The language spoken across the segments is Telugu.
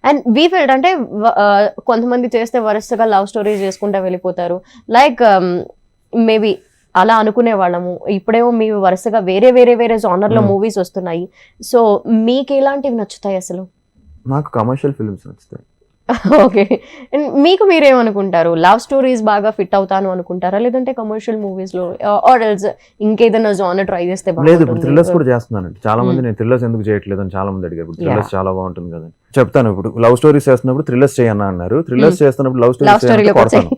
అండ్ వీ ఫెల్ట్ అంటే కొంతమంది చేస్తే వరుసగా లవ్ స్టోరీస్ చేసుకుంటా వెళ్ళిపోతారు, లైక్ మేబీ అలా అనుకునే వాళ్ళము. ఇప్పుడేమో మీ వరుసగా వేరే వేరే వేరే జానర్లో మూవీస్ వస్తున్నాయి. సో మీకు ఎలాంటివి నచ్చుతాయి అసలు? నాకు కమర్షియల్ ఫిల్మ్స్ నచ్చుతాయి. ఓకే, మీకు మీరేమనుకుంటారు? లవ్ స్టోరీస్ బాగా ఫిట్ అవుతాను అనుకుంటారా, లేదంటే కమర్షియల్ మూవీస్ లో ఆర్ ఎల్స్ ఇంకేదైనా జానర్ ట్రై చేస్తే లేదు, ఇప్పుడు థ్రిల్లర్స్ కూడా చేస్తున్నానండి. చాలా మంది నేను థ్రిల్లర్స్ ఎందుకు చేయట్లేదు అని చాలా మంది అడిగారు. థ్రిల్లర్స్ చాలా బాగుంటుంది కదా చెప్తాను. ఇప్పుడు లవ్ స్టోరీస్ చేస్తున్నప్పుడు థ్రిల్లర్స్ చేయన్నా అన్నారు, థ్రిల్లర్స్ చేస్తున్నప్పుడు లవ్ స్టోరీస్ కొడతాను.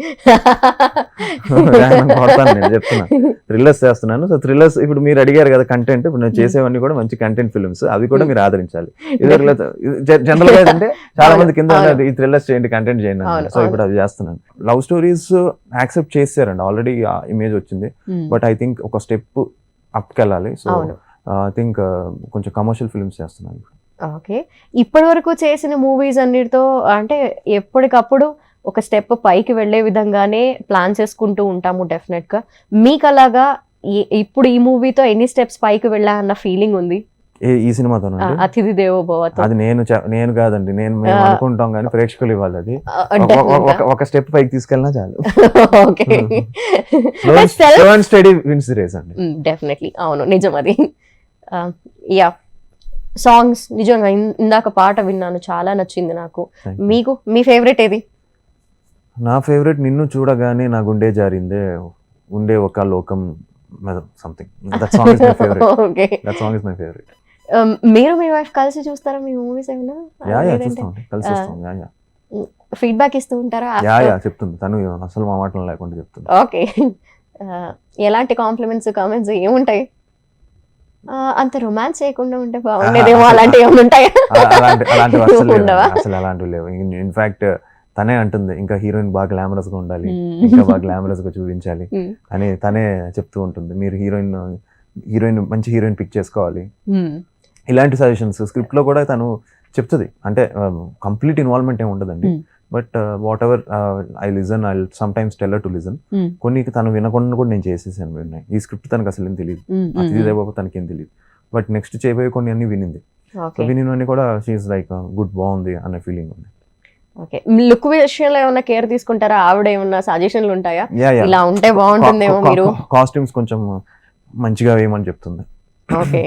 కొడతాను నేను చెప్తున్నా, థ్రిల్లర్స్ చేస్తున్నాను. సో థ్రిల్లర్స్ ఇప్పుడు మీరు అడిగారు కదా కంటెంట్, ఇప్పుడు నేను చేసేవన్నీ కూడా మంచి కంటెంట్ ఫిల్మ్స్, అవి కూడా మీరు ఆదరించాలి. జనరల్ గా ఏంటంటే చాలా మంది కింద ఈ థ్రిల్లర్స్ చేయండి, కంటెంట్ చేయండి. సో ఇప్పుడు అది చేస్తున్నాను. లవ్ స్టోరీస్ యాక్సెప్ట్ చేశారండి, ఆల్రెడీ ఇమేజ్ వచ్చింది. బట్ ఐ థింక్ ఒక స్టెప్ అప్కి వెళ్ళాలి. సో ఐ థింక్ కొంచెం కమర్షియల్ ఫిల్మ్స్ చేస్తున్నాను. ఓకే, ఇప్పటి వరకు చేసిన మూవీస్ అన్నిటితో అంటే ఎప్పటికప్పుడు ఒక స్టెప్ పైకి వెళ్లే విధంగానే ప్లాన్ చేసుకుంటూ ఉంటాము డెఫినెట్ గా. మీకు అలాగా ఇప్పుడు ఈ మూవీతో ఎన్ని స్టెప్స్ పైకి వెళ్ళా అన్న ఫీలింగ్ ఉంది? ఈ సినిమాతో అతిథి దేవో భవతో అది నేను కాదండి, మేము అనుకుంటాం కానీ ప్రేక్షకులు ఇవ్వాలి. అది ఒక స్టెప్ పైకి తీసుకెళ్ళినా చాలు. స్టడీ విన్స్ రేస్ అండి. డెఫినెట్లీ, అవును, నిజం అది. యా, సాంగ్స్ నిజంగా ఇందాక పాట విన్నాను, చాలా నచ్చింది నాకు. మీకు మీ ఫేవరెట్ ఏది? నా ఫేవరెట్ నిన్ను చూడగానే నా గుండె జారిందే ఉండే ఒక లోకం something. That song is my favourite. Okay, that song is my favourite. మీరు మీ వైఫ్ కలిసి చూస్తారా మీ మూవీస్ ఏమైనా? ఫీడ్బ్యాక్ ఇస్తూ ఉంటారా? చెప్తుంది తను, అసలు మా మాటలు లేకుండా చెప్తుంది. ఓకే, ఎలాంటి కాంప్లిమెంట్స్ కామెంట్స్ ఏముంటాయి? అంత రొమాన్స్ చేయకుండా ఉంటే బాగుండేదేమో, అలాంటివి ఏమైనా ఉంటాయా? అసలు అలాంటివి లేవు. ఇన్ఫాక్ట్ తనే అంటుంది, ఇంకా హీరోయిన్ బాగా గ్లామరస్ గా ఉండాలి, ఇంకా బాగా గ్లామరస్ గా చూపించాలి అని తనే చెప్తూ ఉంటుంది. మీరు హీరోయిన్ మంచి హీరోయిన్ పిక్ చేసుకోవాలి, ఇలాంటి సజెషన్స్ స్క్రిప్ట్ లో కూడా తను చెప్తుంది. అంటే కంప్లీట్ ఇన్వాల్వ్మెంట్ ఏమి ఉండదండి, but what ever I listen, I some times tell her to listen. కొన్ని తను వినకుండా కూడా నేను చేసేసాను విన్నాయి. ఈ స్క్రిప్ట్ తనకు అసలు ఏం తెలియదు, అతిథి దేవో భవ తనకేం తెలియదు, బట్ నెక్స్ట్ చేయబోయే కొన్ని అన్ని వినింది. సో వినినవన్నీ కూడా షీఈస్ లైక్ గుడ్, బాగుంది అనే ఫీలింగ్ ఉంది. ఓకే, లుక్ విషయంలో ఏమైనా కేర్ తీసుకుంటారా? ఆవిడ ఏమన్నా సజెషన్లు ఉంటాయా, ఇలా ఉంటే బాగుంటుందేమో? మీరు కాస్ట్యూమ్స్ కొంచెం మంచిగా వేయమని చెప్తుంది. ఓకే,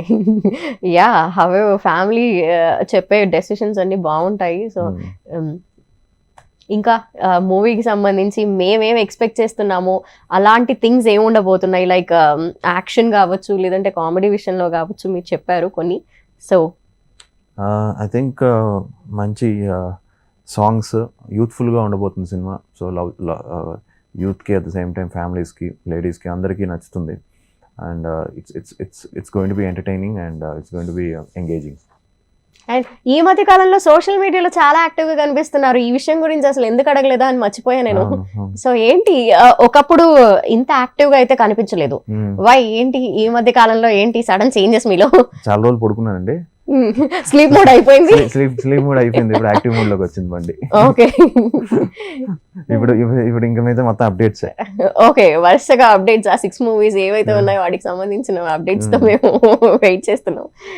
యా, హౌఎవర్ ఫ్యామిలీ చెప్పే డెసిషన్స్ అన్ని బాగుంటాయి. సో ఇంకా మూవీకి సంబంధించి మేమేం ఎక్స్పెక్ట్ చేస్తున్నామో అలాంటి థింగ్స్ ఏమి ఉండబోతున్నాయి? లైక్ యాక్షన్ కావచ్చు, లేదంటే కామెడీ విషయంలో కావచ్చు, మీరు చెప్పారు కొన్ని. సో ఐ థింక్ మంచి సాంగ్స్, యూత్ఫుల్గా ఉండబోతుంది సినిమా. సో యూత్కి అట్ ద సేమ్ టైం ఫ్యామిలీస్కి, లేడీస్కి అందరికీ నచ్చుతుంది. And it's going to be entertaining and it's going to be engaging. And ఈ మధ్య కాలంలో సోషల్ మీడియాలో చాలా యాక్టివ్ గా కనిపిస్తున్నారు. ఈ విషయం గురించి అసలు ఎందుకు అడగలేదా అని మర్చిపోయా నేను. సో ఏంటి, ఒకప్పుడు ఇంత యాక్టివ్ గా అయితే కనిపించలేదు, వై ఏంటి ఈ మధ్య కాలంలో ఏంటి సడన్ చేంజెస్ మీలో? చాలా రోజులు పడుకున్నానండి, స్లీప్ మోడ్ అయిపోయింది. స్లీప్ మోడ్ అయిపోయింది, ఇప్పుడు యాక్టివ్ మోడ్ లోకి వచ్చింది బండి. ఓకే, ఇప్పుడు ఇంకా మీద మొత్తం అప్డేట్స్. ఓకే, వరుసగా అప్డేట్స్, ఆ 6 మూవీస్ ఏవైతే ఉన్నాయో వాటికి సంబంధించిన అప్డేట్స్ తో మేము వెయిట్ చేస్తున్నాం.